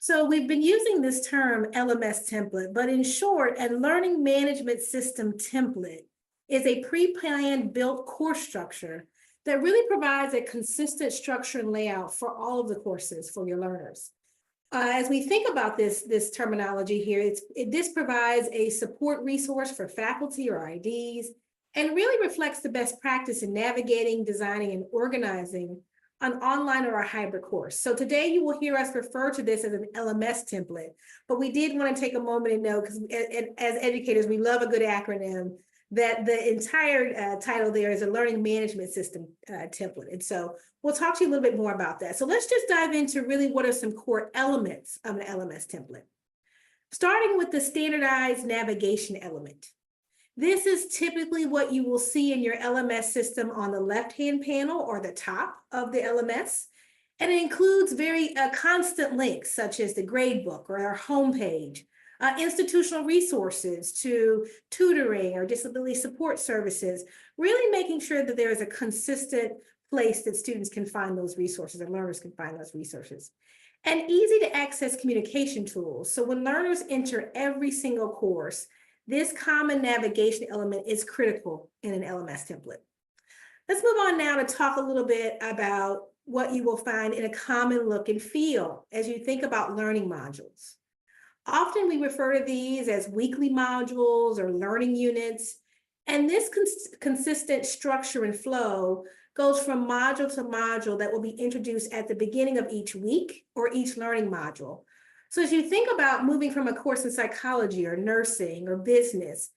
So we've been using this term LMS template, but in short, a learning management system template is a pre-planned built course structure that really provides a consistent structure and layout for all of the courses for your learners. As we think about this terminology here, this provides a support resource for faculty or IDs and really reflects the best practice in navigating, designing, and organizing an online or a hybrid course. So today you will hear us refer to this as an LMS template, but we did want to take a moment and know, because as educators, we love a good acronym, that the entire title there is a learning management system template. And so we'll talk to you a little bit more about that. So let's just dive into really what are some core elements of an LMS template. Starting with the standardized navigation element. This is typically what you will see in your LMS system on the left-hand panel or the top of the LMS. And it includes very constant links such as the gradebook or our homepage, institutional resources to tutoring or disability support services, really making sure that there is a consistent place that students can find those resources and learners can find those resources. And easy to access communication tools. So when learners enter every single course, this common navigation element is critical in an LMS template. Let's move on now to talk a little bit about what you will find in a common look and feel as you think about learning modules. Often we refer to these as weekly modules or learning units, and this consistent structure and flow goes from module to module that will be introduced at the beginning of each week or each learning module. So as you think about moving from a course in psychology or nursing or business,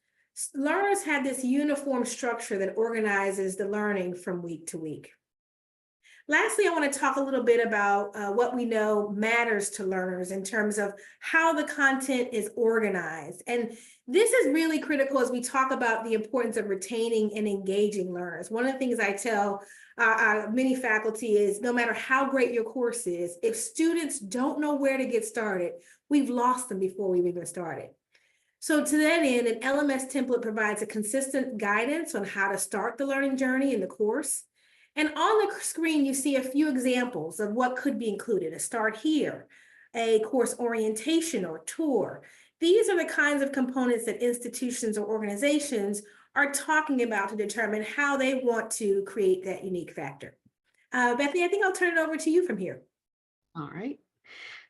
learners have this uniform structure that organizes the learning from week to week. Lastly, I want to talk a little bit about what we know matters to learners in terms of how the content is organized. And this is really critical as we talk about the importance of retaining and engaging learners. One of the things I tell many faculty is no matter how great your course is, if students don't know where to get started, we've lost them before we've even started. So to that end, an LMS template provides a consistent guidance on how to start the learning journey in the course. And on the screen, you see a few examples of what could be included. A start here, a course orientation or tour. These are the kinds of components that institutions or organizations are talking about to determine how they want to create that unique factor. Bethany, I think I'll turn it over to you from here. All right.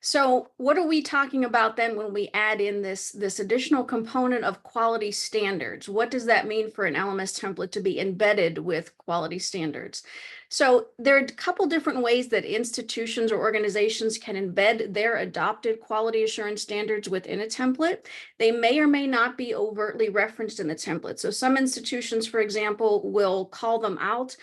So what are we talking about then when we add in this additional component of quality standards? What does that mean for an LMS template to be embedded with quality standards? So there are a couple different ways that institutions or organizations can embed their adopted quality assurance standards within a template. They may or may not be overtly referenced in the template. So some institutions, for example, will call them out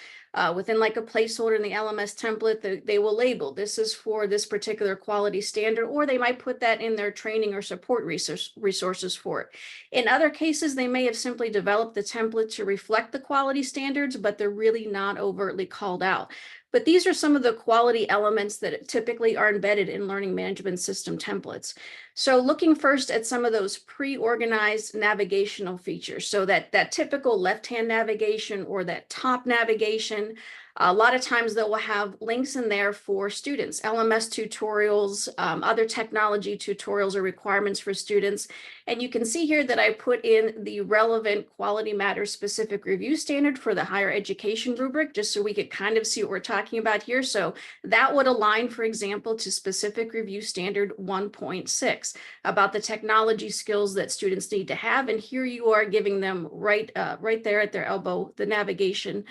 within like a placeholder in the LMS template. They will label this is for this particular quality standard, or they might put that in their training or support resources for it. In other cases, they may have simply developed the template to reflect the quality standards, but they're really not overtly called out. But these are some of the quality elements that typically are embedded in learning management system templates. So looking first at some of those pre-organized navigational features. So that typical left-hand navigation or that top navigation, a lot of times they will have links in there for students, LMS tutorials, other technology tutorials or requirements for students. And you can see here that I put in the relevant quality matters specific review standard for the higher education rubric, just so we could kind of see what we're talking about here. So that would align, for example, to specific review standard 1.6 about the technology skills that students need to have. And here you are giving them right there at their elbow, the navigation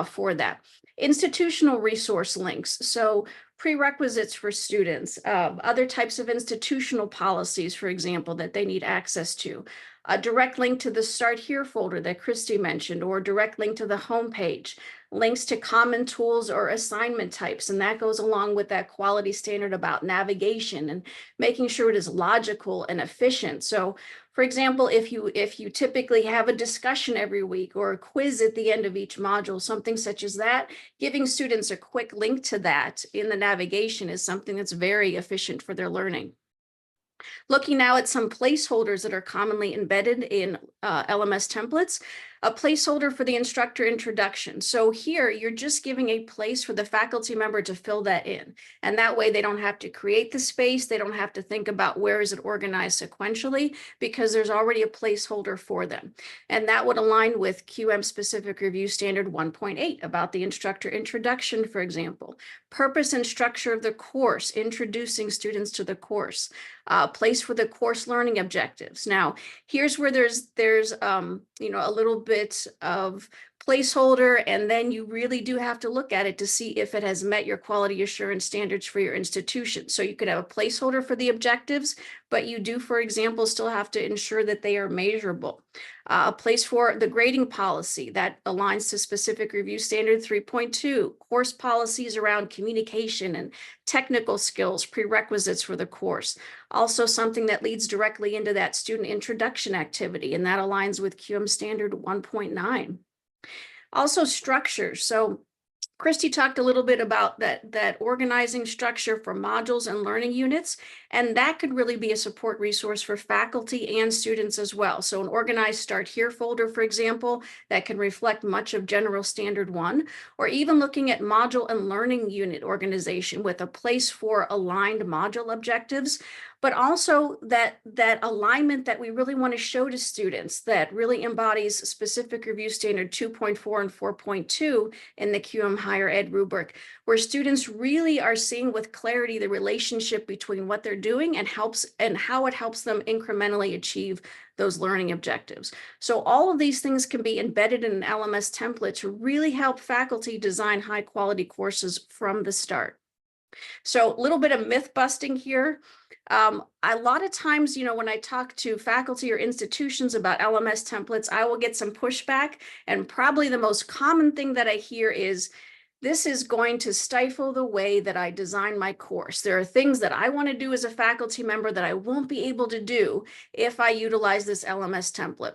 for that. Institutional resource links. So prerequisites for students, other types of institutional policies, for example, that they need access to. A direct link to the Start Here folder that Cristi mentioned, or a direct link to the homepage, links to common tools or assignment types. And that goes along with that quality standard about navigation and making sure it is logical and efficient. So for example, if you typically have a discussion every week or a quiz at the end of each module, something such as that, giving students a quick link to that in the navigation is something that's very efficient for their learning. Looking now at some placeholders that are commonly embedded in LMS templates, a placeholder for the instructor introduction. So here you're just giving a place for the faculty member to fill that in. And that way they don't have to create the space. They don't have to think about where is it organized sequentially, because there's already a placeholder for them. And that would align with QM specific review standard 1.8 about the instructor introduction, for example. Purpose and structure of the course, introducing students to the course. Place for the course learning objectives. Now, here's where there's a little bit of placeholder, and then you really do have to look at it to see if it has met your quality assurance standards for your institution. So you could have a placeholder for the objectives, but you do, for example, still have to ensure that they are measurable. A place for the grading policy that aligns to specific review standard 3.2, course policies around communication and technical skills, prerequisites for the course. Also something that leads directly into that student introduction activity, and that aligns with QM standard 1.9. Also structures. So Cristi talked a little bit about that organizing structure for modules and learning units, and that could really be a support resource for faculty and students as well. So an organized Start Here folder, for example, that can reflect much of General Standard 1, or even looking at module and learning unit organization with a place for aligned module objectives, but also that alignment that we really want to show to students that really embodies specific review standard 2.4 and 4.2 in the QM higher ed rubric, where students really are seeing with clarity the relationship between what they're doing and how it helps them incrementally achieve those learning objectives. So all of these things can be embedded in an LMS template to really help faculty design high quality courses from the start. So a little bit of myth busting here. A lot of times, when I talk to faculty or institutions about LMS templates, I will get some pushback. And probably the most common thing that I hear is, this is going to stifle the way that I design my course. There are things that I want to do as a faculty member that I won't be able to do if I utilize this LMS template.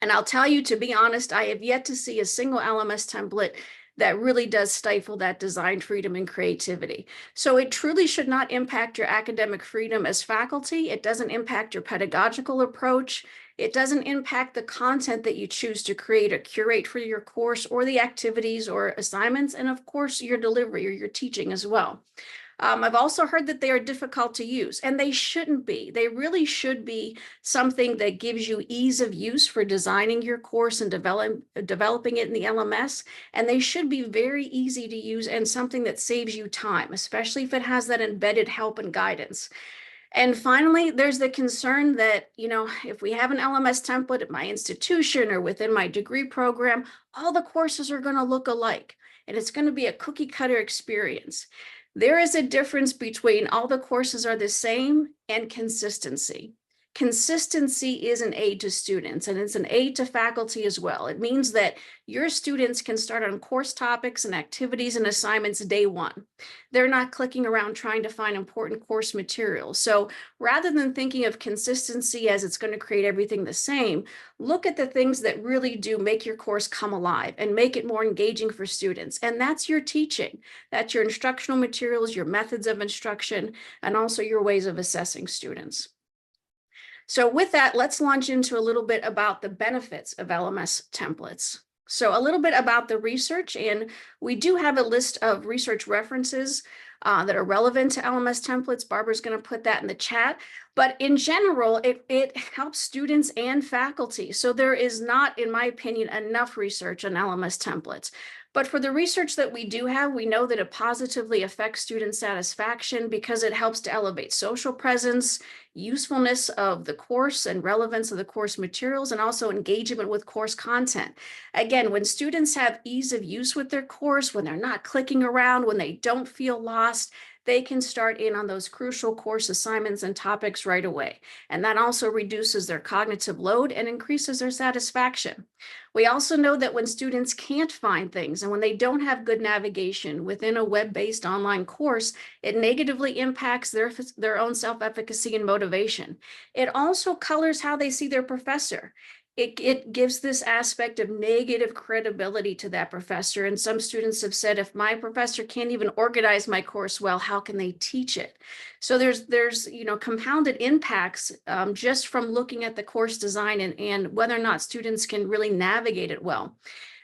And I'll tell you, to be honest, I have yet to see a single LMS template that really does stifle that design freedom and creativity. So it truly should not impact your academic freedom as faculty. It doesn't impact your pedagogical approach. It doesn't impact the content that you choose to create or curate for your course, or the activities or assignments, and of course your delivery or your teaching as well. I've also heard that they are difficult to use, and they shouldn't be. They really should be something that gives you ease of use for designing your course and developing it in the LMS. And they should be very easy to use and something that saves you time, especially if it has that embedded help and guidance. And finally, there's the concern that, if we have an LMS template at my institution or within my degree program, all the courses are going to look alike, and it's going to be a cookie cutter experience. There is a difference between all the courses are the same and consistency. Consistency is an aid to students, and it's an aid to faculty as well. It means that your students can start on course topics and activities and assignments day one. They're not clicking around trying to find important course material. So rather than thinking of consistency as it's going to create everything the same, look at the things that really do make your course come alive and make it more engaging for students. And that's your teaching. That's your instructional materials, your methods of instruction, and also your ways of assessing students. So with that, let's launch into a little bit about the benefits of LMS templates. So a little bit about the research, and we do have a list of research references that are relevant to LMS templates. Barbara's going to put that in the chat. But in general, it helps students and faculty. So there is not, in my opinion, enough research on LMS templates. But for the research that we do have, we know that it positively affects student satisfaction because it helps to elevate social presence, usefulness of the course and relevance of the course materials, and also engagement with course content. Again, when students have ease of use with their course, when they're not clicking around, when they don't feel lost, they can start in on those crucial course assignments and topics right away. And that also reduces their cognitive load and increases their satisfaction. We also know that when students can't find things and when they don't have good navigation within a web-based online course, it negatively impacts their own self-efficacy and motivation. It also colors how they see their professor. it gives this aspect of negative credibility to that professor. And some students have said, if my professor can't even organize my course well, how can they teach it? So there's compounded impacts just from looking at the course design and whether or not students can really navigate it well.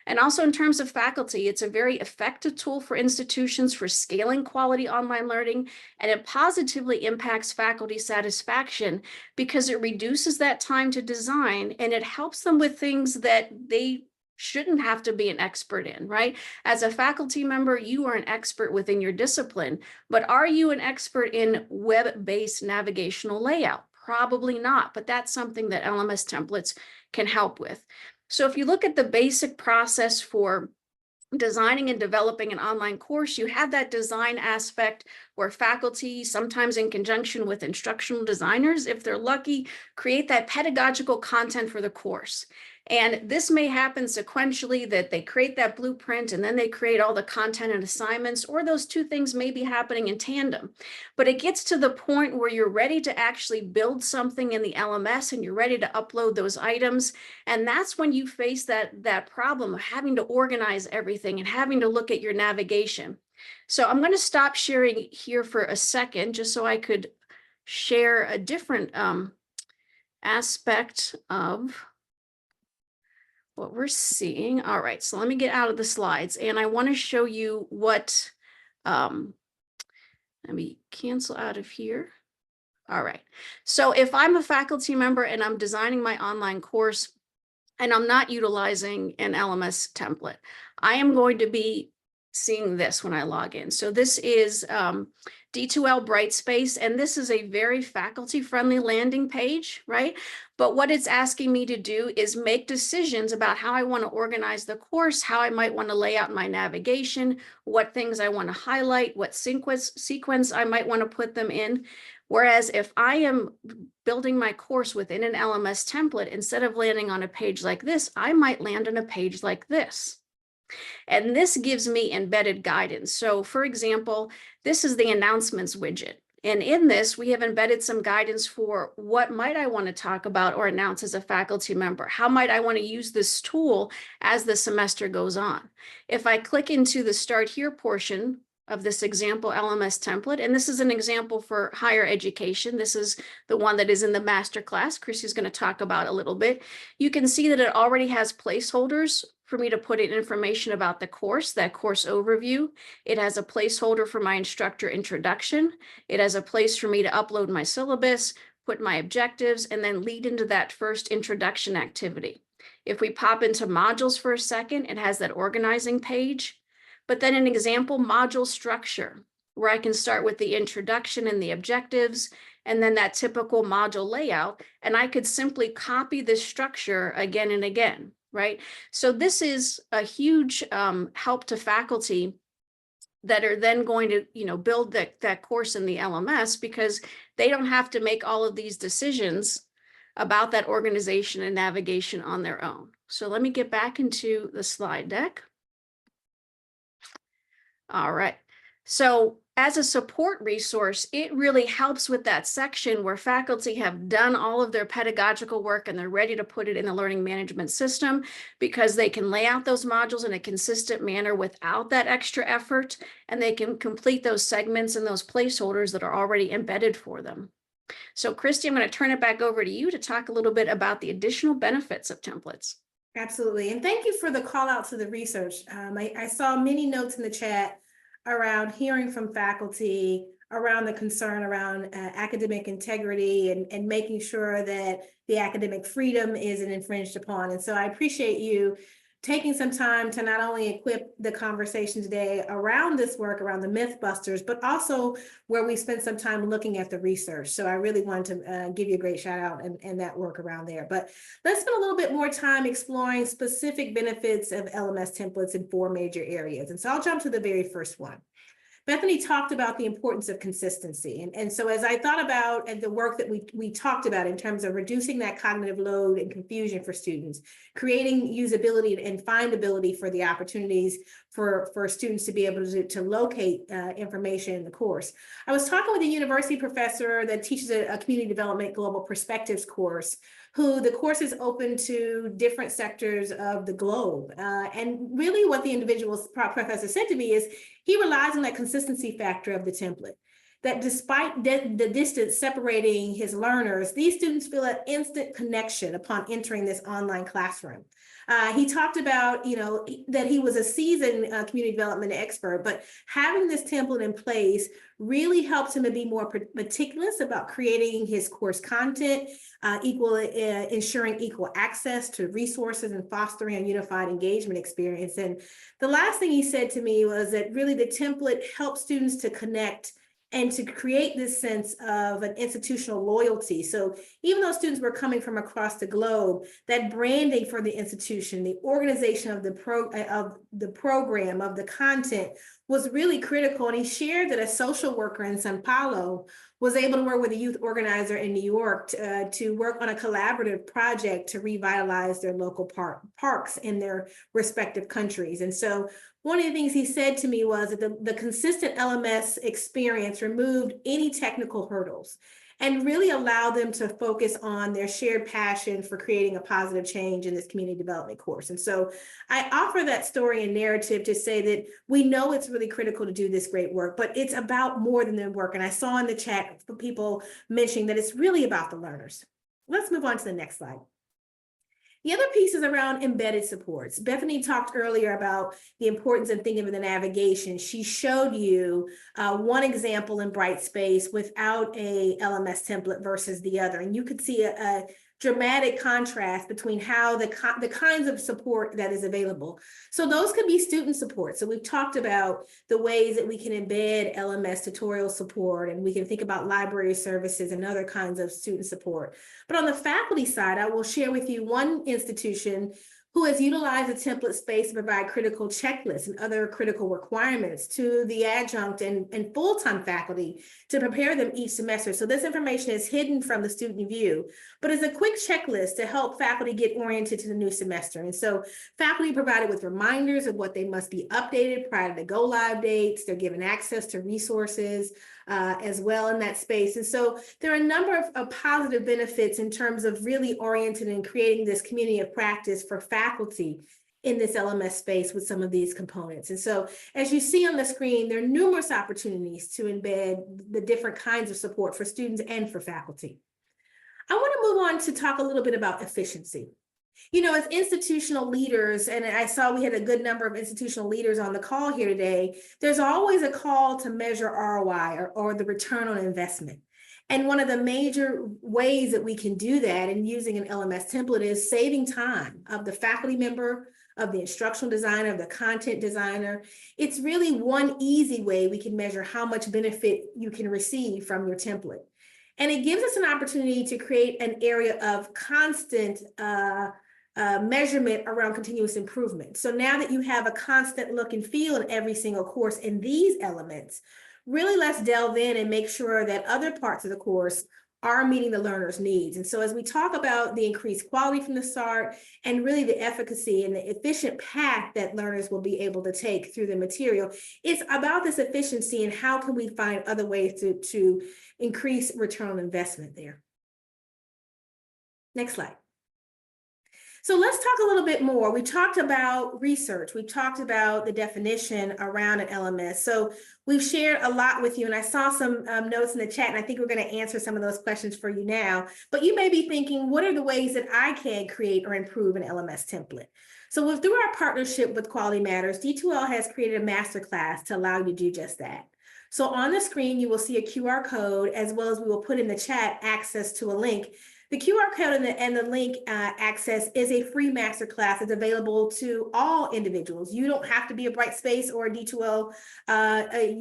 And also in terms of faculty, it's a very effective tool for institutions for scaling quality online learning, and it positively impacts faculty satisfaction because it reduces that time to design and it helps them with things that they shouldn't have to be an expert in, right? As a faculty member, you are an expert within your discipline, but are you an expert in web-based navigational layout? Probably not, but that's something that LMS templates can help with. So if you look at the basic process for designing and developing an online course, you have that design aspect where faculty, sometimes in conjunction with instructional designers, if they're lucky, create that pedagogical content for the course. And this may happen sequentially, that they create that blueprint and then they create all the content and assignments, or those two things may be happening in tandem. But it gets to the point where you're ready to actually build something in the LMS and you're ready to upload those items. And that's when you face that problem of having to organize everything and having to look at your navigation. So I'm going to stop sharing here for a second, just so I could share a different aspect of what we're seeing. All right, so let me get out of the slides and I want to show you what, let me cancel out of here. All right, so if I'm a faculty member and I'm designing my online course and I'm not utilizing an LMS template, I am going to be seeing this when I log in. So this is D2L Brightspace, and this is a very faculty-friendly landing page, right? But what it's asking me to do is make decisions about how I want to organize the course, how I might want to lay out my navigation, what things I want to highlight, what sequence I might want to put them in. Whereas if I am building my course within an LMS template, instead of landing on a page like this, I might land on a page like this. And this gives me embedded guidance. So for example, this is the announcements widget. And in this, we have embedded some guidance for what might I want to talk about or announce as a faculty member? How might I want to use this tool as the semester goes on? If I click into the Start Here portion of this example LMS template, and this is an example for higher education. This is the one that is in the master class. Cristi is going to talk about a little bit. You can see that it already has placeholders for me to put in information about the course, that course overview. It has a placeholder for my instructor introduction. It has a place for me to upload my syllabus, put my objectives, and then lead into that first introduction activity. If we pop into modules for a second, it has that organizing page. But then an example module structure, where I can start with the introduction and the objectives, and then that typical module layout, and I could simply copy this structure again and again, right? So this is a huge help to faculty that are then going to, build that course in the LMS, because they don't have to make all of these decisions about that organization and navigation on their own. So let me get back into the slide deck. All right. So as a support resource, it really helps with that section where faculty have done all of their pedagogical work and they're ready to put it in the learning management system, because they can lay out those modules in a consistent manner without that extra effort, and they can complete those segments and those placeholders that are already embedded for them. So Cristi, I'm going to turn it back over to you to talk a little bit about the additional benefits of templates. Absolutely. And thank you for the call out to the research. I saw many notes in the chat around hearing from faculty, around the concern around academic integrity and making sure that the academic freedom isn't infringed upon. And so I appreciate you taking some time to not only equip the conversation today around this work, around the Mythbusters, but also where we spent some time looking at the research. So I really wanted to give you a great shout out and that work around there. But let's spend a little bit more time exploring specific benefits of LMS templates in 4 major areas. And so I'll jump to the very first one. Bethany talked about the importance of consistency. And so as I thought about and the work that we talked about in terms of reducing that cognitive load and confusion for students, creating usability and findability for the opportunities for students to be able to locate information in the course. I was talking with a university professor that teaches a community development global perspectives course, who the course is open to different sectors of the globe. And really what the individual professor said to me is he relies on that consistency factor of the template, that despite the distance separating his learners, these students feel an instant connection upon entering this online classroom. He talked about, that he was a seasoned community development expert, but having this template in place really helps him to be more meticulous about creating his course content, ensuring equal access to resources and fostering a unified engagement experience. And the last thing he said to me was that really the template helps students to connect and to create this sense of an institutional loyalty. So even though students were coming from across the globe, that branding for the institution, the organization of the program, of the content was really critical. And he shared that a social worker in Sao Paulo was able to work with a youth organizer in New York to work on a collaborative project to revitalize their local parks in their respective countries. And so one of the things he said to me was that the consistent LMS experience removed any technical hurdles and really allowed them to focus on their shared passion for creating a positive change in this community development course. And so I offer that story and narrative to say that we know it's really critical to do this great work, but it's about more than the work. And I saw in the chat people mentioning that it's really about the learners. Let's move on to the next slide. The other piece is around embedded supports. Bethany talked earlier about the importance of thinking of the navigation. She showed you one example in Brightspace without a LMS template versus the other. And you could see a dramatic contrast between how the kinds of support that is available. So those could be student support. So we've talked about the ways that we can embed LMS tutorial support, and we can think about library services and other kinds of student support. But on the faculty side, I will share with you one institution who has utilized a template space to provide critical checklists and other critical requirements to the adjunct and full-time faculty to prepare them each semester. So this information is hidden from the student view, but it's a quick checklist to help faculty get oriented to the new semester. And so faculty provided with reminders of what they must be updated prior to the go live dates. They're given access to resources as well in that space. And so there are a number of positive benefits in terms of really orienting and creating this community of practice for faculty in this LMS space with some of these components. And so as you see on the screen, there are numerous opportunities to embed the different kinds of support for students and for faculty. I want to move on to talk a little bit about efficiency. As institutional leaders, and I saw we had a good number of institutional leaders on the call here today, there's always a call to measure ROI or the return on investment. And one of the major ways that we can do that in using an LMS template is saving time of the faculty member, of the instructional designer, of the content designer. It's really one easy way we can measure how much benefit you can receive from your template. And it gives us an opportunity to create an area of constant measurement around continuous improvement. So now that you have a constant look and feel in every single course in these elements, really let's delve in and make sure that other parts of the course are meeting the learner's needs. And so as we talk about the increased quality from the start and really the efficacy and the efficient path that learners will be able to take through the material, it's about this efficiency and how can we find other ways to increase return on investment there. Next slide. So let's talk a little bit more. We talked about research. We talked about the definition around an LMS. So we've shared a lot with you, and I saw some notes in the chat, and I think we're going to answer some of those questions for you now. But you may be thinking, what are the ways that I can create or improve an LMS template? So through our partnership with Quality Matters, D2L has created a master class to allow you to do just that. So on the screen, you will see a QR code, as well as we will put in the chat access to a link. The QR code and the link access is a free masterclass. It's available to all individuals. You don't have to be a Brightspace or a D2L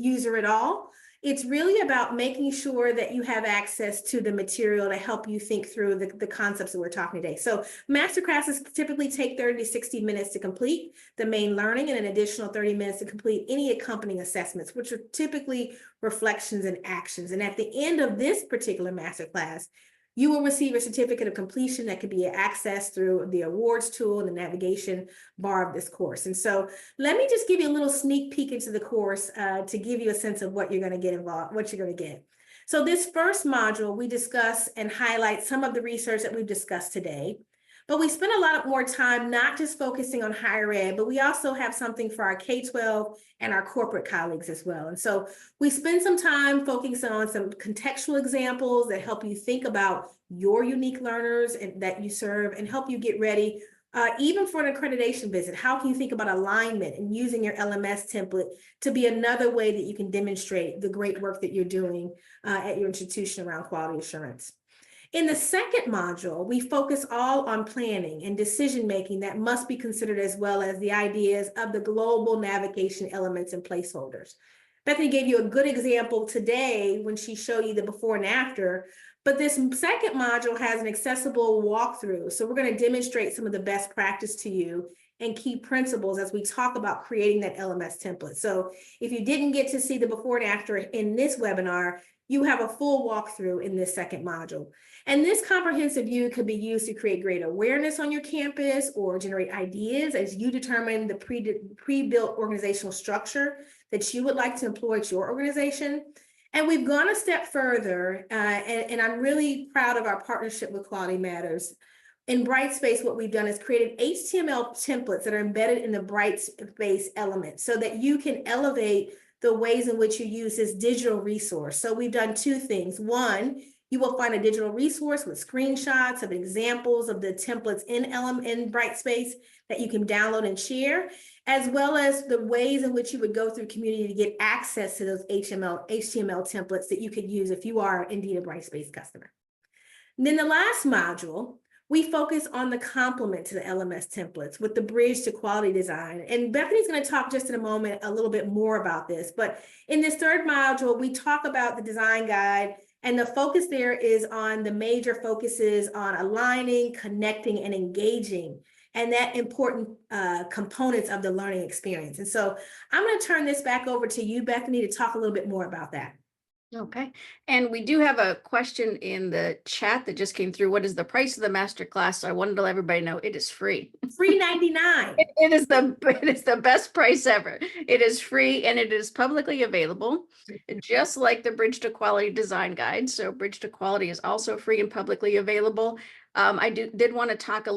user at all. It's really about making sure that you have access to the material to help you think through the concepts that we're talking today. So master classes typically take 30 to 60 minutes to complete the main learning and an additional 30 minutes to complete any accompanying assessments, which are typically reflections and actions. And at the end of this particular master class, you will receive a certificate of completion that can be accessed through the awards tool and the navigation bar of this course. And so let me just give you a little sneak peek into the course to give you a sense of what you're going to get involved, what you're going to get. So this first module, we discuss and highlight some of the research that we've discussed today. But we spend a lot more time not just focusing on higher ed, but we also have something for our K-12 and our corporate colleagues as well. And so we spend some time focusing on some contextual examples that help you think about your unique learners and that you serve and help you get ready, even for an accreditation visit. How can you think about alignment and using your LMS template to be another way that you can demonstrate the great work that you're doing at your institution around quality assurance? In the second module, we focus all on planning and decision-making that must be considered, as well as the ideas of the global navigation elements and placeholders. Bethany gave you a good example today when she showed you the before and after, but this second module has an accessible walkthrough. So we're going to demonstrate some of the best practice to you and key principles as we talk about creating that LMS template. So if you didn't get to see the before and after in this webinar, you have a full walkthrough in this second module. And this comprehensive view could be used to create greater awareness on your campus or generate ideas as you determine the pre-built organizational structure that you would like to employ at your organization. And we've gone a step further, and I'm really proud of our partnership with Quality Matters. In Brightspace, what we've done is created HTML templates that are embedded in the Brightspace element so that you can elevate the ways in which you use this digital resource. So we've done two things. One, you will find a digital resource with screenshots of examples of the templates in Brightspace that you can download and share, as well as the ways in which you would go through community to get access to those HTML templates that you could use if you are indeed a Brightspace customer. And then the last module, we focus on the complement to the LMS templates with the bridge to quality design. And Bethany's going to talk just in a moment a little bit more about this. But in this third module, we talk about the design guide, and the focus there is on the major focuses on aligning, connecting, and engaging, and that important components of the learning experience. And so I'm going to turn this back over to you, Bethany, to talk a little bit more about that. Okay. And we do have a question in the chat that just came through. What is the price of the master class? So I wanted to let everybody know it is free. $3.99. It is the best price ever. It is free and it is publicly available, just like the Bridge to Quality Design Guide. So Bridge to Quality is also free and publicly available. I did want to talk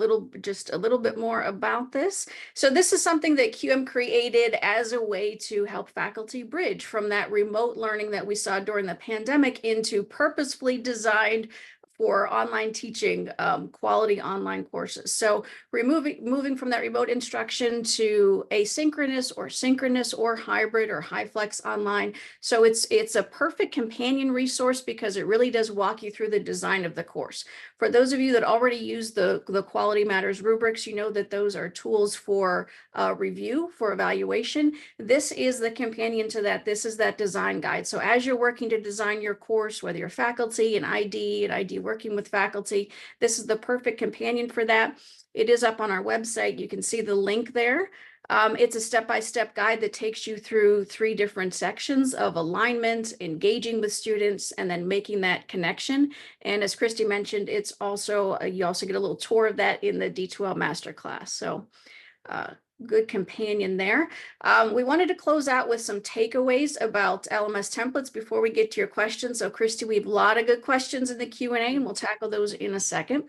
just a little bit more about this. So this is something that QM created as a way to help faculty bridge from that remote learning that we saw during the pandemic into purposefully designed for online teaching, quality online courses. So moving from that remote instruction to asynchronous or synchronous or hybrid or high flex online. So it's a perfect companion resource because it really does walk you through the design of the course. For those of you that already use the Quality Matters rubrics, you know that those are tools for review, for evaluation. This is the companion to that. This is that design guide. So as you're working to design your course, whether you're faculty, an ID working with faculty, this is the perfect companion for that. It is up on our website. You can see the link there. It's a step-by-step guide that takes you through 3 different sections of alignment, engaging with students, and then making that connection. And as Cristi mentioned, it's also you also get a little tour of that in the D2L Master Class. So good companion there. We wanted to close out with some takeaways about LMS templates before we get to your questions. So Cristi, we have a lot of good questions in the Q&A and we'll tackle those in a second.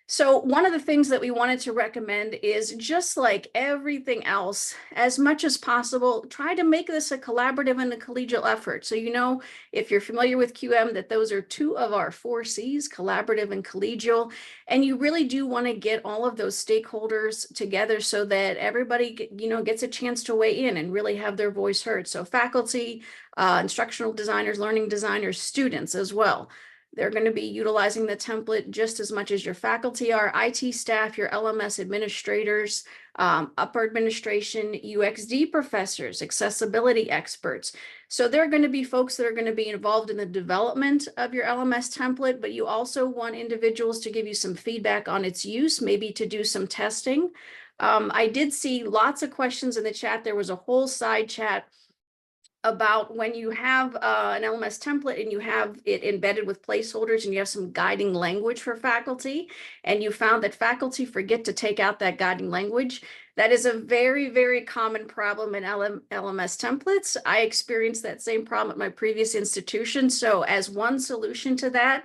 So one of the things that we wanted to recommend is, just like everything else, as much as possible, try to make this a collaborative and a collegial effort. So, you know, if you're familiar with QM, that those are 2 of our 4 C's, collaborative and collegial. And you really do want to get all of those stakeholders together so that everybody, you know, gets a chance to weigh in and really have their voice heard. So faculty, instructional designers, learning designers, students as well. They're going to be utilizing the template just as much as your faculty are, IT staff, your LMS administrators, upper administration, UXD professors, accessibility experts. So there are going to be folks that are going to be involved in the development of your LMS template, but you also want individuals to give you some feedback on its use, maybe to do some testing. I did see lots of questions in the chat. There was a whole side chat about when you have an LMS template and you have it embedded with placeholders and you have some guiding language for faculty, and you found that faculty forget to take out that guiding language. That is a very, very common problem in LMS templates. I experienced that same problem at my previous institution. So as one solution to that,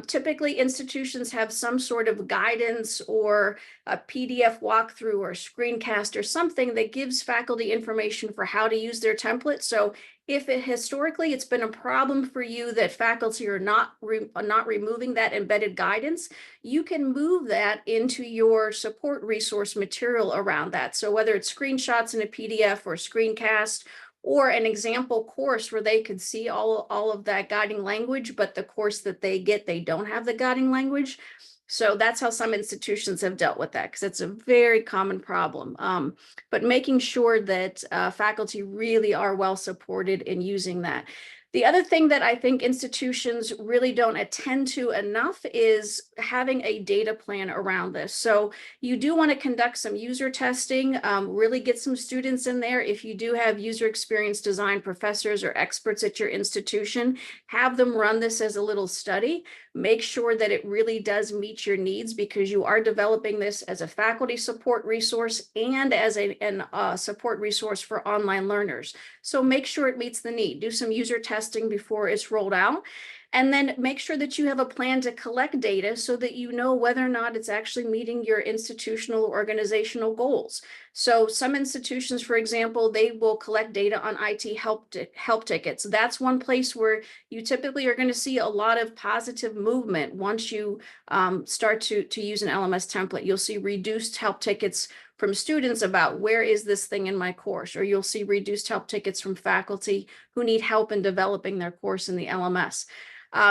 typically institutions have some sort of guidance or a PDF walkthrough or screencast or something that gives faculty information for how to use their template. So if it historically it's been a problem for you that faculty are not removing that embedded guidance, you can move that into your support resource material around that. So whether it's screenshots in a PDF or screencast, or an example course where they could see all of that guiding language, but the course that they get, they don't have the guiding language. So that's how some institutions have dealt with that, because it's a very common problem. But making sure that faculty really are well supported in using that. The other thing that I think institutions really don't attend to enough is having a data plan around this. So you do want to conduct some user testing, really get some students in there. If you do have user experience design professors or experts at your institution, have them run this as a little study. Make sure that it really does meet your needs, because you are developing this as a faculty support resource and as a support resource for online learners. So make sure it meets the need. Do some user testing before it's rolled out. And then make sure that you have a plan to collect data so that you know whether or not it's actually meeting your institutional or organizational goals. So some institutions, for example, they will collect data on IT help tickets. That's one place where you typically are going to see a lot of positive movement once you start to use an LMS template. You'll see reduced help tickets from students about where is this thing in my course, or you'll see reduced help tickets from faculty who need help in developing their course in the LMS.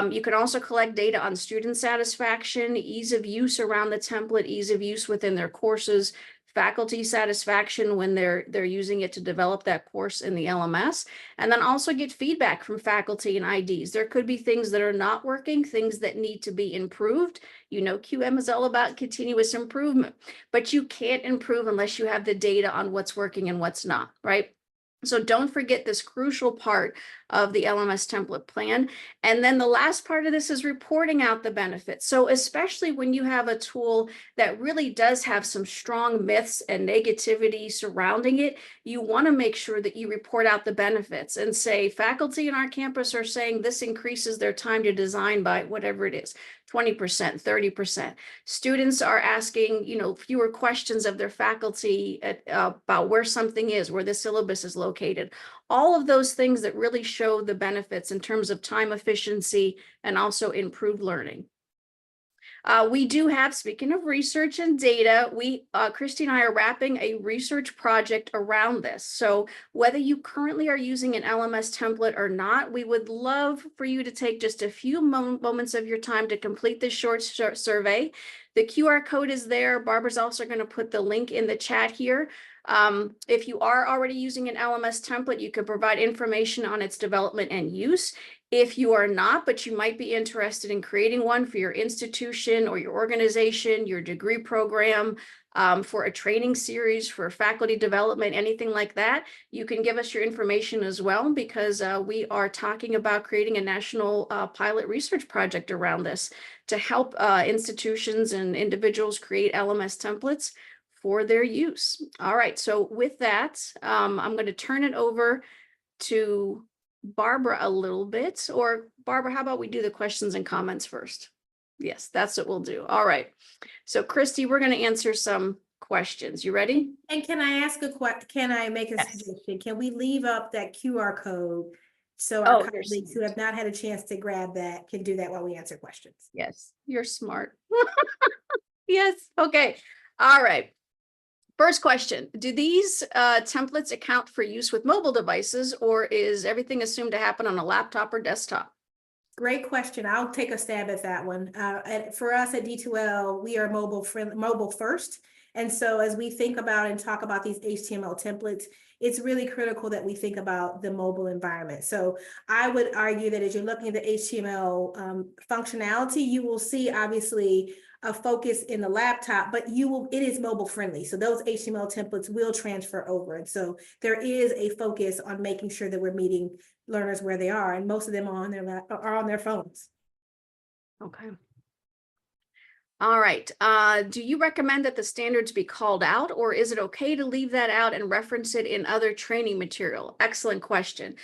You can also collect data on student satisfaction, ease of use around the template, ease of use within their courses, faculty satisfaction when they're using it to develop that course in the LMS, and then also get feedback from faculty and IDs. There could be things that are not working, things that need to be improved. You know, QM is all about continuous improvement, but you can't improve unless you have the data on what's working and what's not, right? So don't forget this crucial part of the LMS template plan. And then the last part of this is reporting out the benefits. So especially when you have a tool that really does have some strong myths and negativity surrounding it, you want to make sure that you report out the benefits and say, faculty in our campus are saying this increases their time to design by whatever it is, 20%, 30%. Students are asking, you know, fewer questions of their faculty about where something is, where the syllabus is located. All of those things that really show the benefits in terms of time efficiency and also improved learning. We do have, speaking of research and data, Cristi and I are wrapping a research project around this. So whether you currently are using an LMS template or not, we would love for you to take just a few moments of your time to complete this short survey. The QR code is there. Barbara's also going to put the link in the chat here. If you are already using an LMS template, you can provide information on its development and use. If you are not, but you might be interested in creating one for your institution or your organization, your degree program, for a training series, for faculty development, anything like that, you can give us your information as well, because we are talking about creating a national pilot research project around this to help institutions and individuals create LMS templates for their use. All right, so with that, I'm going to turn it over to Barbara a little bit, or Barbara, how about we do the questions and comments first? Yes, that's what we'll do. All right. So Cristi, we're going to answer some questions. You ready? And can I ask can I make a Yes. suggestion? Can we leave up that QR code so our colleagues who have not had a chance to grab that can do that while we answer questions? Yes, you're smart. Yes. Okay. All right. First question, do these templates account for use with mobile devices, or is everything assumed to happen on a laptop or desktop? Great question. I'll take a stab at that one. And for us at D2L, we are mobile friendly, mobile first. And so as we think about and talk about these HTML templates, it's really critical that we think about the mobile environment. So I would argue that as you're looking at the HTML functionality, you will see obviously a focus in the laptop, but it is mobile friendly. So those HTML templates will transfer over. And so there is a focus on making sure that we're meeting learners where they are, and most of them are on their phones. Okay. All right. Do you recommend that the standards be called out, or is it okay to leave that out and reference it in other training material? Excellent question.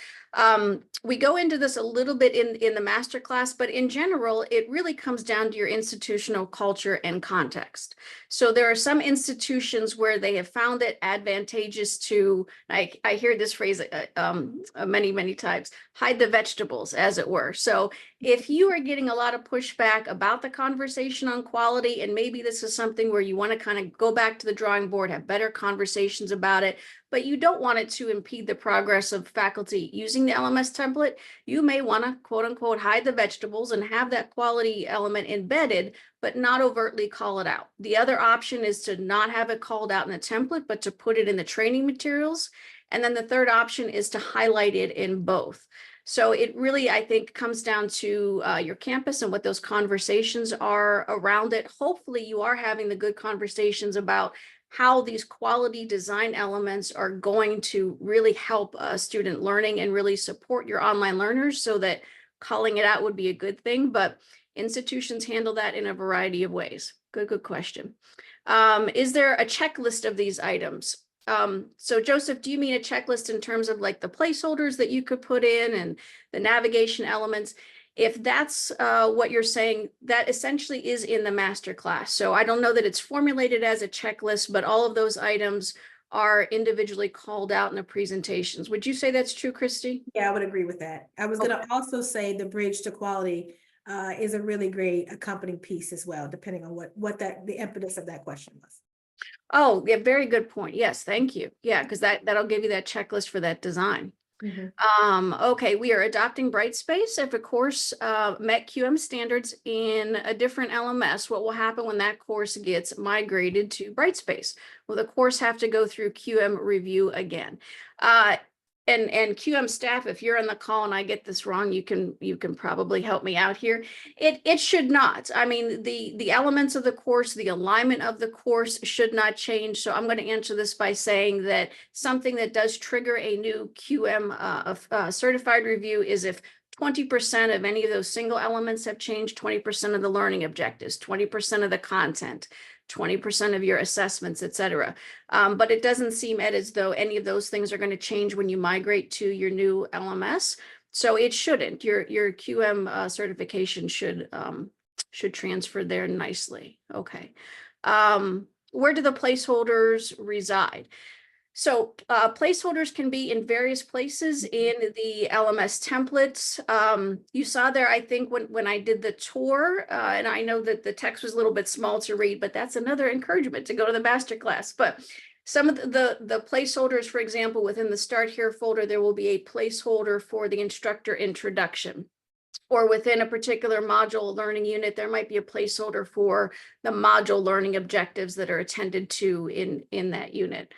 We go into this a little bit in the master class, but in general, it really comes down to your institutional culture and context. So there are some institutions where they have found it advantageous to, I hear this phrase many, many times, hide the vegetables, as it were. So if you are getting a lot of pushback about the conversation on quality, and maybe this is something where you want to kind of go back to the drawing board, have better conversations about it, but you don't want it to impede the progress of faculty using the LMS template, you may want to quote unquote hide the vegetables and have that quality element embedded, but not overtly call it out. The other option is to not have it called out in the template, but to put it in the training materials. And then the third option is to highlight it in both. So it really, I think, comes down to your campus and what those conversations are around it. Hopefully you are having the good conversations about how these quality design elements are going to really help student learning and really support your online learners, so that calling it out would be a good thing. But institutions handle that in a variety of ways. Good question. Is there a checklist of these items? So Joseph, do you mean a checklist in terms of like the placeholders that you could put in and the navigation elements? If that's what you're saying, that essentially is in the master class. So I don't know that it's formulated as a checklist, but all of those items are individually called out in the presentations. Would you say that's true, Cristi? Yeah, I would agree with that. I was going to also say the bridge to quality is a really great accompanying piece as well, depending on what the impetus of that question was. Oh, yeah, very good point. Yes, thank you. Yeah, because that'll give you that checklist for that design. Okay, we are adopting Brightspace. If a course met QM standards in a different LMS, what will happen when that course gets migrated to Brightspace? Will the course have to go through QM review again? And QM staff, if you're on the call and I get this wrong, you can probably help me out here. It should not. I mean, the elements of the course, the alignment of the course should not change. So I'm going to answer this by saying that something that does trigger a new QM certified review is if 20% of any of those single elements have changed, 20% of the learning objectives, 20% of the content, 20% of your assessments, et cetera. But it doesn't seem as though any of those things are going to change when you migrate to your new LMS. So it shouldn't. Your QM certification should transfer there nicely. Okay. Where do the placeholders reside? So placeholders can be in various places in the LMS templates. You saw there, I think, when I did the tour, and I know that the text was a little bit small to read, but that's another encouragement to go to the masterclass. But some of the placeholders, for example, within the Start Here folder, there will be a placeholder for the instructor introduction. Or within a particular module learning unit, there might be a placeholder for the module learning objectives that are attended to in that unit.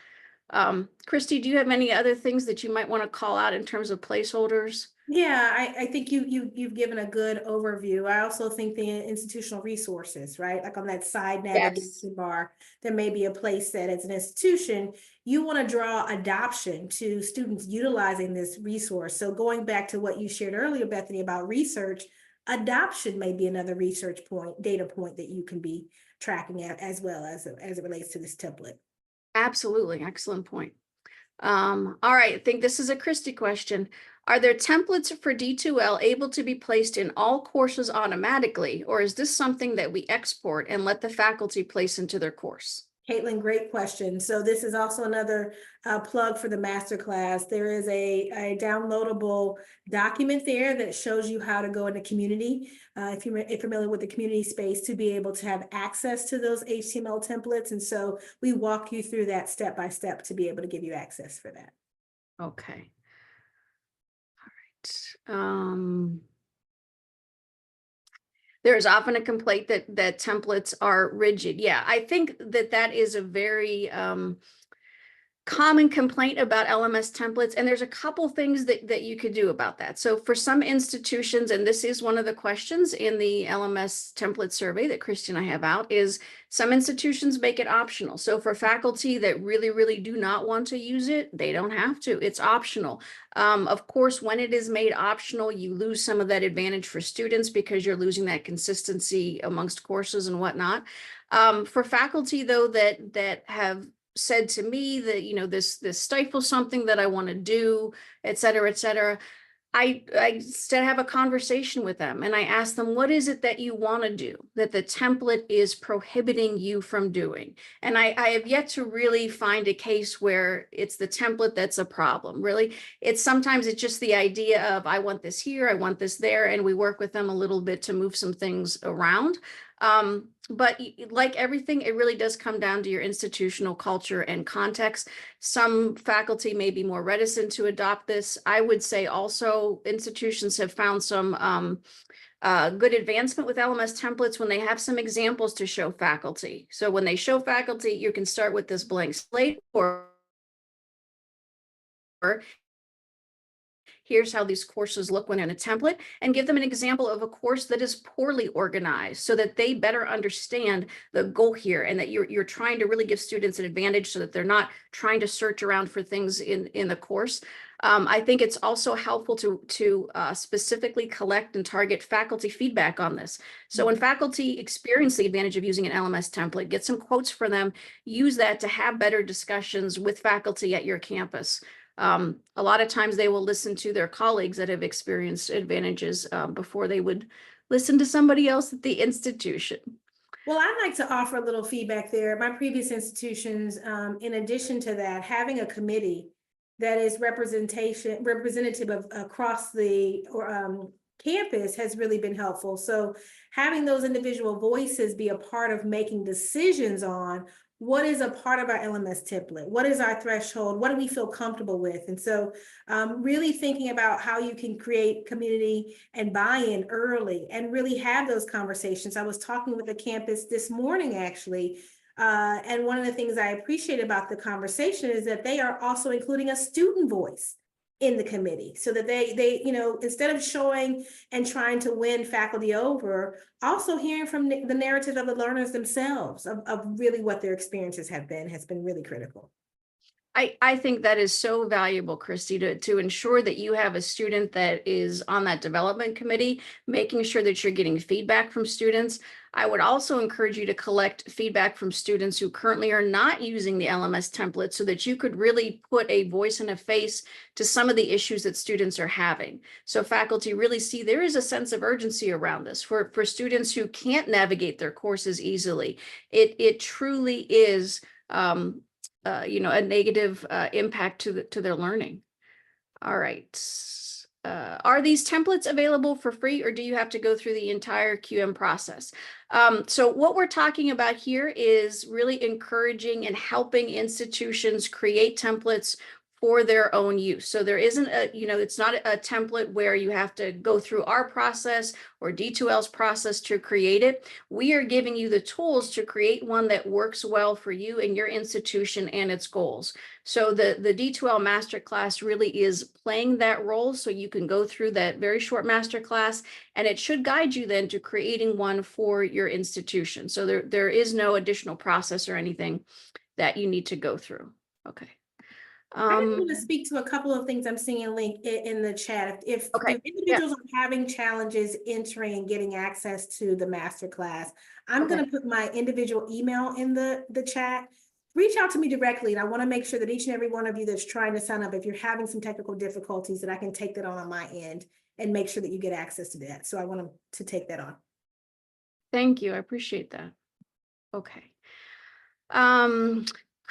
Cristi, do you have any other things that you might want to call out in terms of placeholders? Yeah, I think you've given a good overview. I also think the institutional resources, right? Like on that side navigation bar, there may be a place that as an institution, you want to draw adoption to students utilizing this resource. So going back to what you shared earlier, Bethany, about research, adoption may be another research point, data point that you can be tracking at as well as it relates to this template. Absolutely. Excellent point. All right. I think this is a Cristi question. Are there templates for D2L able to be placed in all courses automatically, or is this something that we export and let the faculty place into their course? Caitlin, great question. So this is also another plug for the masterclass. There is a downloadable document there that shows you how to go into community, if you're familiar with the community space, to be able to have access to those HTML templates. And so we walk you through that step by step to be able to give you access for that. Okay. All right. There's often a complaint that templates are rigid. Yeah, I think that is a very common complaint about LMS templates, and there's a couple things that you could do about that. So for some institutions, and this is one of the questions in the LMS template survey that Cristi and I have out, is some institutions make it optional. So for faculty that really do not want to use it, they don't have to. It's optional. Of course, when it is made optional, you lose some of that advantage for students because you're losing that consistency amongst courses and whatnot. For faculty, though, that have said to me that, you know, this stifles something that I want to do, et cetera, I instead have a conversation with them and I ask them, what is it that you want to do that the template is prohibiting you from doing? And I have yet to really find a case where it's the template that's a problem. Really, sometimes it's just the idea of, I want this here, I want this there, and we work with them a little bit to move some things around. But like everything, it really does come down to your institutional culture and context. Some faculty may be more reticent to adopt this. I would say also institutions have found some good advancement with LMS templates when they have some examples to show faculty. So when they show faculty, you can start with this blank slate, or here's how these courses look when in a template, and give them an example of a course that is poorly organized so that they better understand the goal here, and that you're trying to really give students an advantage so that they're not trying to search around for things in the course. I think it's also helpful to specifically collect and target faculty feedback on this. So when faculty experience the advantage of using an LMS template, get some quotes for them, use that to have better discussions with faculty at your campus. A lot of times they will listen to their colleagues that have experienced advantages before they would listen to somebody else at the institution. Well, I'd like to offer a little feedback there. My previous institutions, in addition to that, having a committee that is representative of across the campus has really been helpful. So having those individual voices be a part of making decisions on what is a part of our LMS template, what is our threshold, what do we feel comfortable with? And so really thinking about how you can create community and buy-in early and really have those conversations. I was talking with the campus this morning, actually, and one of the things I appreciate about the conversation is that they are also including a student voice in the committee, so that they you know, instead of showing and trying to win faculty over, also hearing from the narrative of the learners themselves of really what their experiences have been has been really critical. I think that is so valuable, Cristi, to ensure that you have a student that is on that development committee, making sure that you're getting feedback from students. I would also encourage you to collect feedback from students who currently are not using the LMS template, so that you could really put a voice and a face to some of the issues that students are having. So faculty really see there is a sense of urgency around this for students who can't navigate their courses easily. It truly is you know, a negative impact to their learning. All right. Are these templates available for free, or do you have to go through the entire QM process? So what we're talking about here is really encouraging and helping institutions create templates for their own use. So there isn't a, you know, it's not a template where you have to go through our process or D2L's process to create it. We are giving you the tools to create one that works well for you and your institution and its goals. So the D2L Master Class really is playing that role, so you can go through that very short master class, and it should guide you then to creating one for your institution. So there is no additional process or anything that you need to go through. Okay. I just want to speak to a couple of things I'm seeing in the chat. If individuals are having challenges entering and getting access to the masterclass, I'm going to put my individual email in the chat. Reach out to me directly, and I want to make sure that each and every one of you that's trying to sign up, if you're having some technical difficulties, that I can take that on my end and make sure that you get access to that. So I want to take that on. Thank you. I appreciate that. Okay.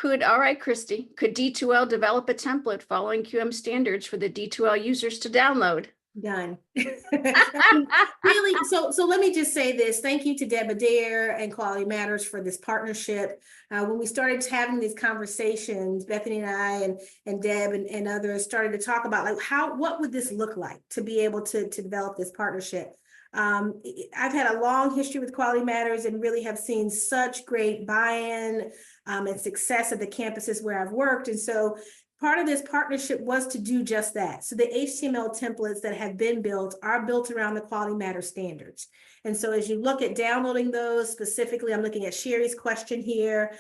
All right, Cristi, could D2L develop a template following QM standards for the D2L users to download? Done. Really, so let me just say this. Thank you to Deb Adair and Quality Matters for this partnership. When we started having these conversations, Bethany and I and Deb and others started to talk about, like, what would this look like to be able to develop this partnership? I've had a long history with Quality Matters and really have seen such great buy-in and success at the campuses where I've worked. And so part of this partnership was to do just that. So the HTML templates that have been built are built around the Quality Matters standards. And so as you look at downloading those, specifically, I'm looking at Sherry's question here.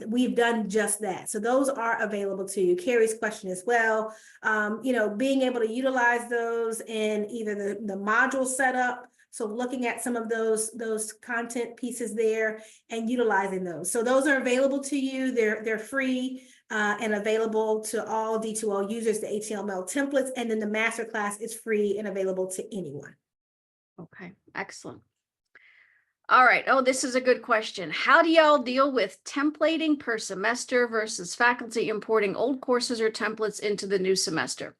We've done just that. So those are available to you. Carrie's question as well. Being able to utilize those in either the module setup, so looking at some of those content pieces there and utilizing those. So those are available to you. They're free and available to all D2L users, the HTML templates, and then the masterclass is free and available to anyone. Okay, excellent. All right. Oh, this is a good question. How do y'all deal with templating per semester versus faculty importing old courses or templates into the new semester?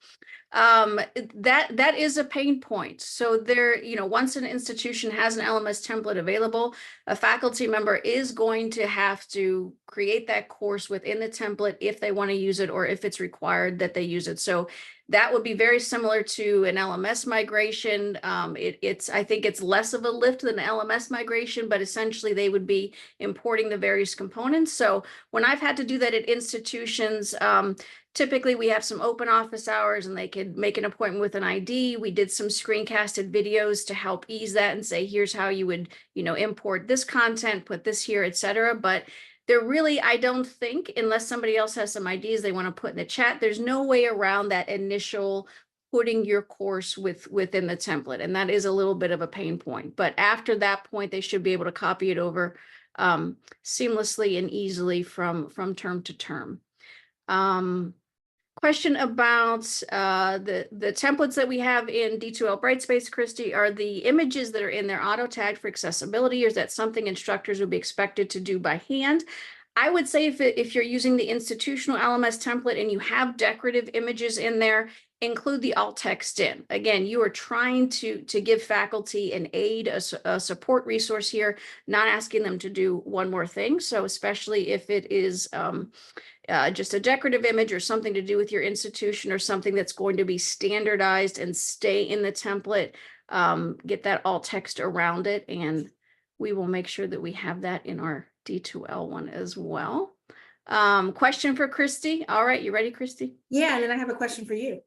That is a pain point. So there, once an institution has an LMS template available, a faculty member is going to have to create that course within the template if they want to use it or if it's required that they use it. So that would be very similar to an LMS migration. I think it's less of a lift than an LMS migration, but essentially they would be importing the various components. So when I've had to do that at institutions, typically we have some open office hours and they could make an appointment with an ID. We did some screencasted videos to help ease that and say, here's how you would, import this content, put this here, et cetera. But there really, I don't think, unless somebody else has some ideas they want to put in the chat, there's no way around that initial putting your course within the template. And that is a little bit of a pain point. But after that point, they should be able to copy it over seamlessly and easily from term to term. Question about the templates that we have in D2L Brightspace, Cristi, are the images that are in there auto tagged for accessibility, or is that something instructors would be expected to do by hand? I would say if you're using the institutional LMS template and you have decorative images in there, include the alt text in. Again, you are trying to give faculty an aid, a support resource here, not asking them to do one more thing. So especially if it is just a decorative image or something to do with your institution or something that's going to be standardized and stay in the template, get that alt text around it, and we will make sure that we have that in our D2L one as well. Question for Cristi. All right, you ready, Cristi? Yeah, and then I have a question for you.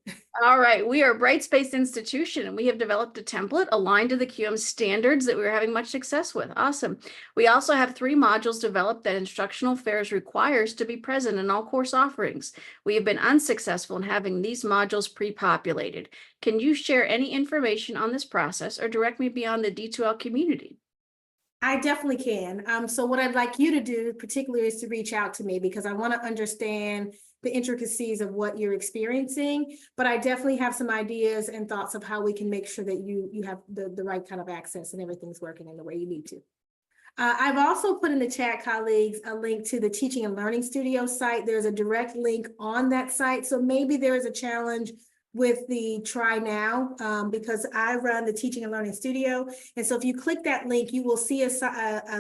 All right, we are a Brightspace institution and we have developed a template aligned to the QM standards that we're having much success with. Awesome. We also have 3 modules developed that Instructional Affairs requires to be present in all course offerings. We have been unsuccessful in having these modules pre-populated. Can you share any information on this process or direct me beyond the D2L community? I definitely can. So what I'd like you to do particularly is to reach out to me because I want to understand the intricacies of what you're experiencing, but I definitely have some ideas and thoughts of how we can make sure that you have the right kind of access and everything's working in the way you need to. I've also put in the chat, colleagues, a link to the Teaching and Learning Studio site. There's a direct link on that site. So maybe there is a challenge with the try now because I run the Teaching and Learning Studio. And so if you click that link, you will see a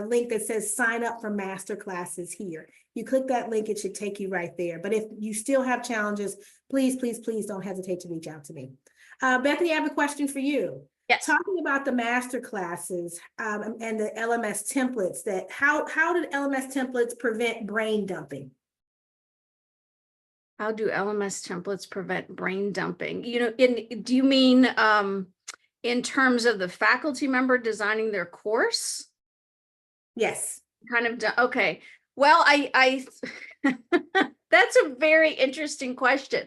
link that says sign up for master classes here. You click that link, it should take you right there. But if you still have challenges, please, please, please don't hesitate to reach out to me. Bethany, I have a question for you. Yes. Talking about the master classes and the LMS templates, how did LMS templates prevent brain dumping? How do LMS templates prevent brain dumping? Do you mean in terms of the faculty member designing their course? Yes. Okay. Well, I that's a very interesting question.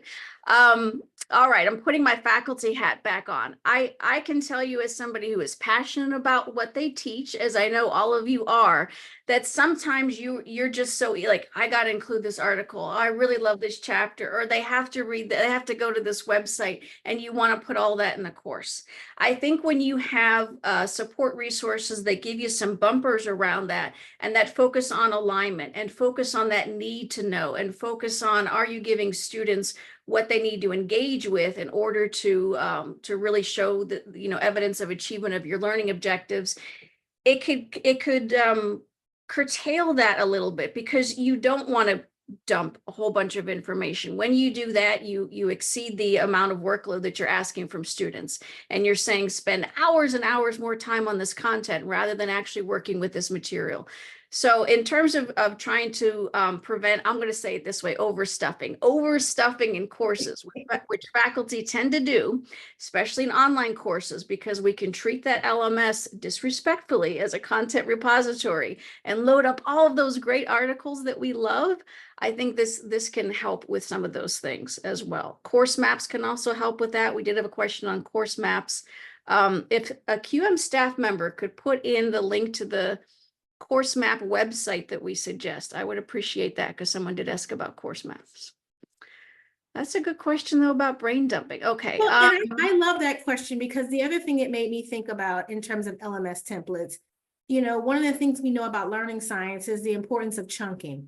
All right, I'm putting my faculty hat back on. I can tell you as somebody who is passionate about what they teach, as I know all of you are, that sometimes you're just so like, I got to include this article. I really love this chapter, or they have to read that, they have to go to this website, and you want to put all that in the course. I think when you have support resources that give you some bumpers around that, and that focus on alignment, and focus on that need to know, and focus on, are you giving students what they need to engage with in order to really show the evidence of achievement of your learning objectives, it could curtail that a little bit, because you don't want to dump a whole bunch of information. When you do that, you exceed the amount of workload that you're asking from students. And you're saying spend hours and hours more time on this content rather than actually working with this material. So in terms of trying to prevent, I'm going to say it this way, overstuffing in courses, which faculty tend to do, especially in online courses, because we can treat that LMS disrespectfully as a content repository and load up all of those great articles that we love. I think this can help with some of those things as well. Course maps can also help with that. We did have a question on course maps. If a QM staff member could put in the link to the course map website that we suggest, I would appreciate that, because someone did ask about course maps. That's a good question though about brain dumping. Okay. Well, and I love that question, because the other thing it made me think about in terms of LMS templates, you know, one of the things we know about learning science is the importance of chunking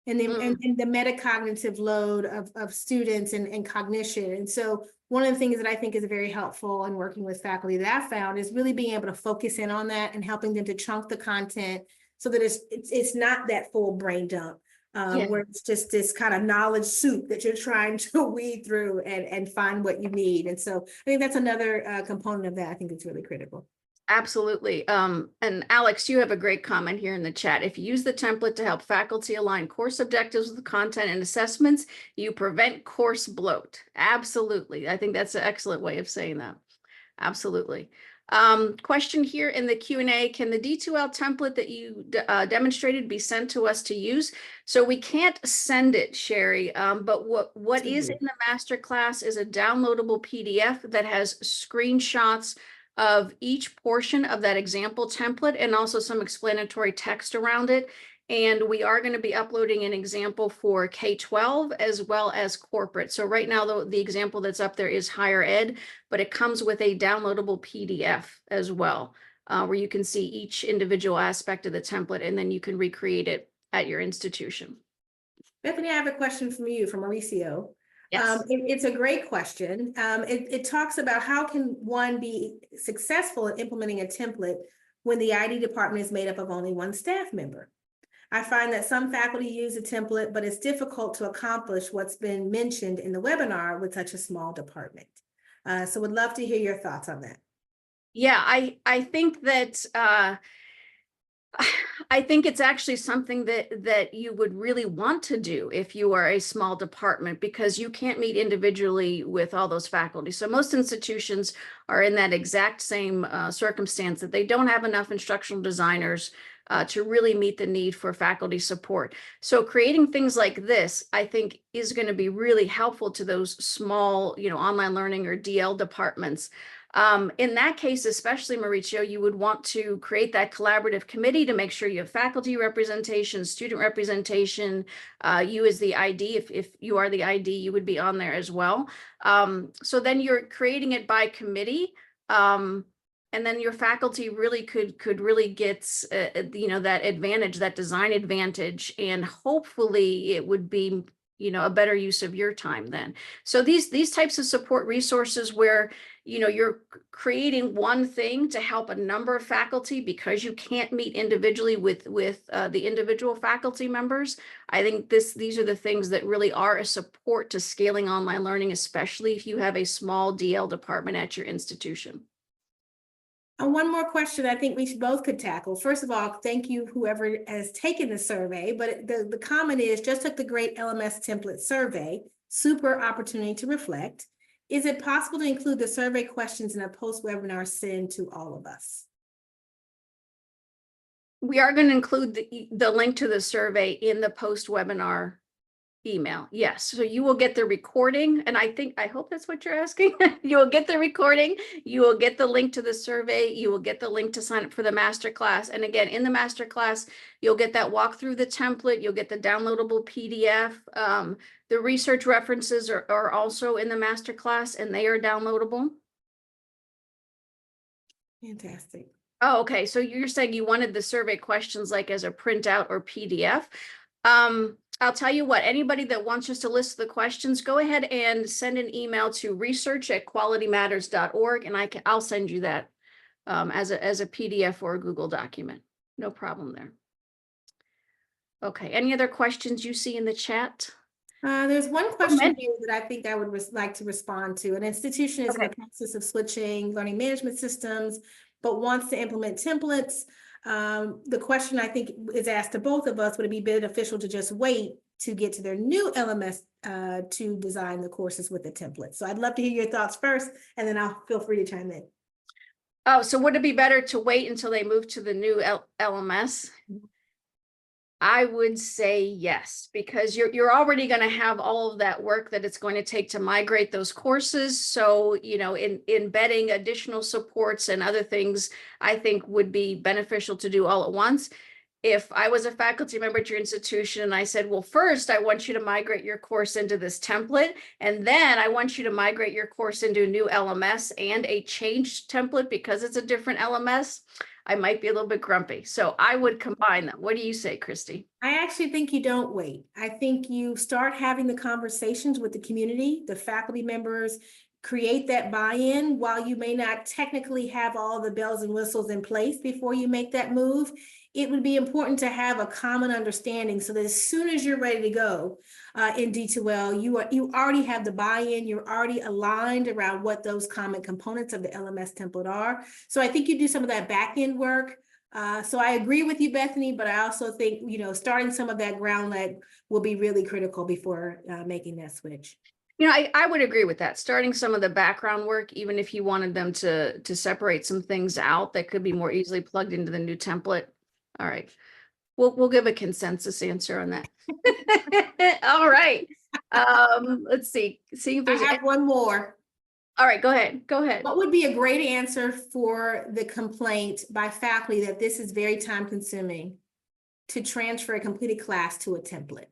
and the metacognitive load of students and cognition. And so one of the things that I think is very helpful in working with faculty that I've found is really being able to focus in on that and helping them to chunk the content so that it's not that full brain dump, where it's just this kind of knowledge soup that you're trying to weed through and find what you need. And so I think that's another component of that. I think it's really critical. Absolutely. And Alex, you have a great comment here in the chat. If you use the template to help faculty align course objectives with content and assessments, you prevent course bloat. Absolutely. I think that's an excellent way of saying that. Absolutely. Question here in the Q&A, can the D2L template that you demonstrated be sent to us to use? So we can't send it, Sherry, but what is in the masterclass is a downloadable PDF that has screenshots of each portion of that example template and also some explanatory text around it. And we are going to be uploading an example for K-12 as well as corporate. So right now, the example that's up there is higher ed, but it comes with a downloadable PDF as well, where you can see each individual aspect of the template, and then you can recreate it at your institution. Bethany, I have a question from you, from Mauricio. Yes. It's a great question. It talks about how can one be successful in implementing a template when the ID department is made up of only one staff member. I find that some faculty use a template, but it's difficult to accomplish what's been mentioned in the webinar with such a small department. So would love to hear your thoughts on that. Yeah, I think that I think it's actually something that you would really want to do if you are a small department, because you can't meet individually with all those faculty. So most institutions are in that exact same circumstance, that they don't have enough instructional designers to really meet the need for faculty support. So creating things like this, I think, is going to be really helpful to those small, online learning or DL departments. In that case, especially, Mauricio, you would want to create that collaborative committee to make sure you have faculty representation, student representation. You as the ID, if you are the ID, you would be on there as well. So then you're creating it by committee. And then your faculty really could really get, that advantage, that design advantage, and hopefully it would be, a better use of your time then. So these types of support resources where, you're creating one thing to help a number of faculty because you can't meet individually with the individual faculty members. I think these are the things that really are a support to scaling online learning, especially if you have a small DL department at your institution. One more question I think we both could tackle. First of all, thank you, whoever has taken the survey, but the comment is, just took the great LMS template survey, super opportunity to reflect. Is it possible to include the survey questions in a post-webinar send to all of us? We are going to include the link to the survey in the post-webinar email. Yes. So you will get the recording. And I hope that's what you're asking. You will get the recording. You will get the link to the survey. You will get the link to sign up for the masterclass. And again, in the masterclass, you'll get that walk through the template. You'll get the downloadable PDF. The research references are also in the masterclass, and they are downloadable. Fantastic. Oh, okay. So you're saying you wanted the survey questions like as a printout or PDF. I'll tell you what, anybody that wants us to list the questions, go ahead and send an email to research@qualitymatters.org, and I'll send you that as a PDF or a Google document. No problem there. Okay, any other questions you see in the chat? There's one question many. here that I think I would like to respond to. An institution is in Okay. the process of switching learning management systems, but wants to implement templates. The question I think is asked to both of us, would it be beneficial to just wait to get to their new LMS to design the courses with the template? So I'd love to hear your thoughts first, and then I'll feel free to chime in. Oh, so would it be better to wait until they move to the new LMS? I would say yes, because you're already going to have all of that work that it's going to take to migrate those courses. So, in embedding additional supports and other things, I think would be beneficial to do all at once. If I was a faculty member at your institution and I said, well, first, I want you to migrate your course into this template, and then I want you to migrate your course into a new LMS and a changed template because it's a different LMS, I might be a little bit grumpy. So I would combine them. What do you say, Cristi? I actually think you don't wait. I think you start having the conversations with the community, the faculty members, create that buy-in. While you may not technically have all the bells and whistles in place before you make that move, it would be important to have a common understanding so that as soon as you're ready to go in D2L, you already have the buy-in, you're already aligned around what those common components of the LMS template are. So I think you do some of that back-end work. So I agree with you, Bethany, but I also think, starting some of that ground leg will be really critical before making that switch. I would agree with that. Starting some of the background work, even if you wanted them to separate some things out that could be more easily plugged into the new template. All right. We'll give a consensus answer on that. All right. Let's see if I there's have one more. all right, go ahead. What would be a great answer for the complaint by faculty that this is very time consuming to transfer a completed class to a template?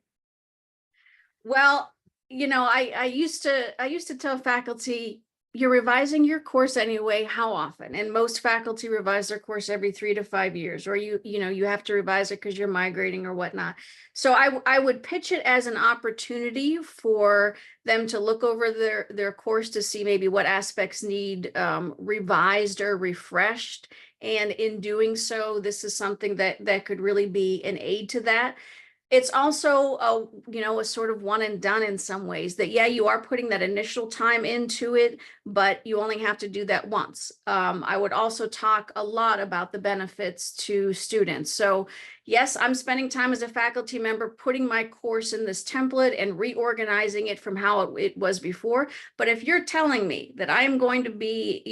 Well, I used to tell faculty, you're revising your course anyway, how often? And most faculty revise their course every 3 to 5 years, or you have to revise it because you're migrating or whatnot. So I would pitch it as an opportunity for them to look over their course to see maybe what aspects need revised or refreshed. And in doing so, this is something that could really be an aid to that. It's also a sort of one and done in some ways, that you are putting that initial time into it, but you only have to do that once. I would also talk a lot about the benefits to students. So yes, I'm spending time as a faculty member putting my course in this template and reorganizing it from how it was before. But if you're telling me that I am going to be,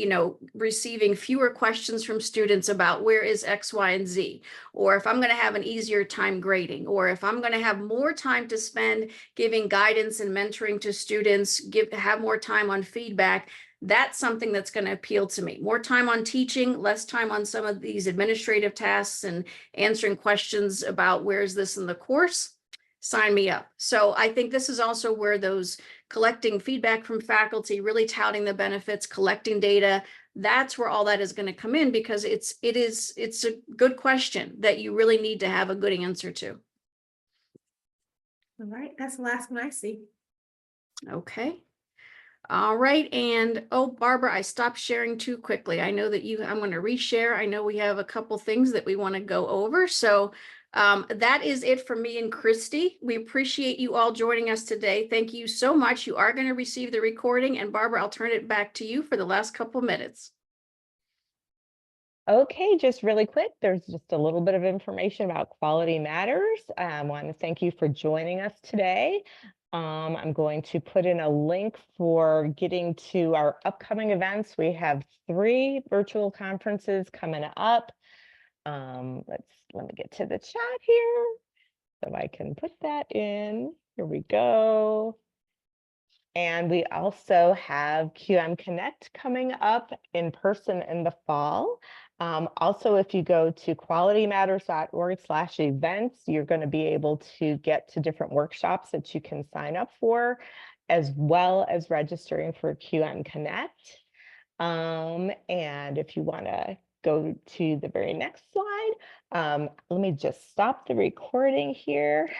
receiving fewer questions from students about where is X, Y, and Z, or if I'm going to have an easier time grading, or if I'm going to have more time to spend giving guidance and mentoring to students, have more time on feedback, that's something that's going to appeal to me. More time on teaching, less time on some of these administrative tasks and answering questions about where's this in the course. Sign me up. So I think this is also where those collecting feedback from faculty, really touting the benefits, collecting data, that's where all that is going to come in, because it's a good question that you really need to have a good answer to. All right, that's the last one I see. Okay. All right. And Barbara, I stopped sharing too quickly. I know that I'm going to reshare. I know we have a couple things that we want to go over. So that is it for me and Cristi. We appreciate you all joining us today. Thank you so much. You are going to receive the recording, and Barbara, I'll turn it back to you for the last couple minutes. Okay, just really quick, there's just a little bit of information about Quality Matters. I want to thank you for joining us today. I'm going to put in a link for getting to our upcoming events. We have 3 virtual conferences coming up. Let me get to the chat here so I can put that in. Here we go. And we also have QM Connect coming up in person in the fall. Also, if you go to qualitymatters.org/events, you're going to be able to get to different workshops that you can sign up for, as well as registering for QM Connect. And if you want to go to the very next slide, let me just stop the recording here.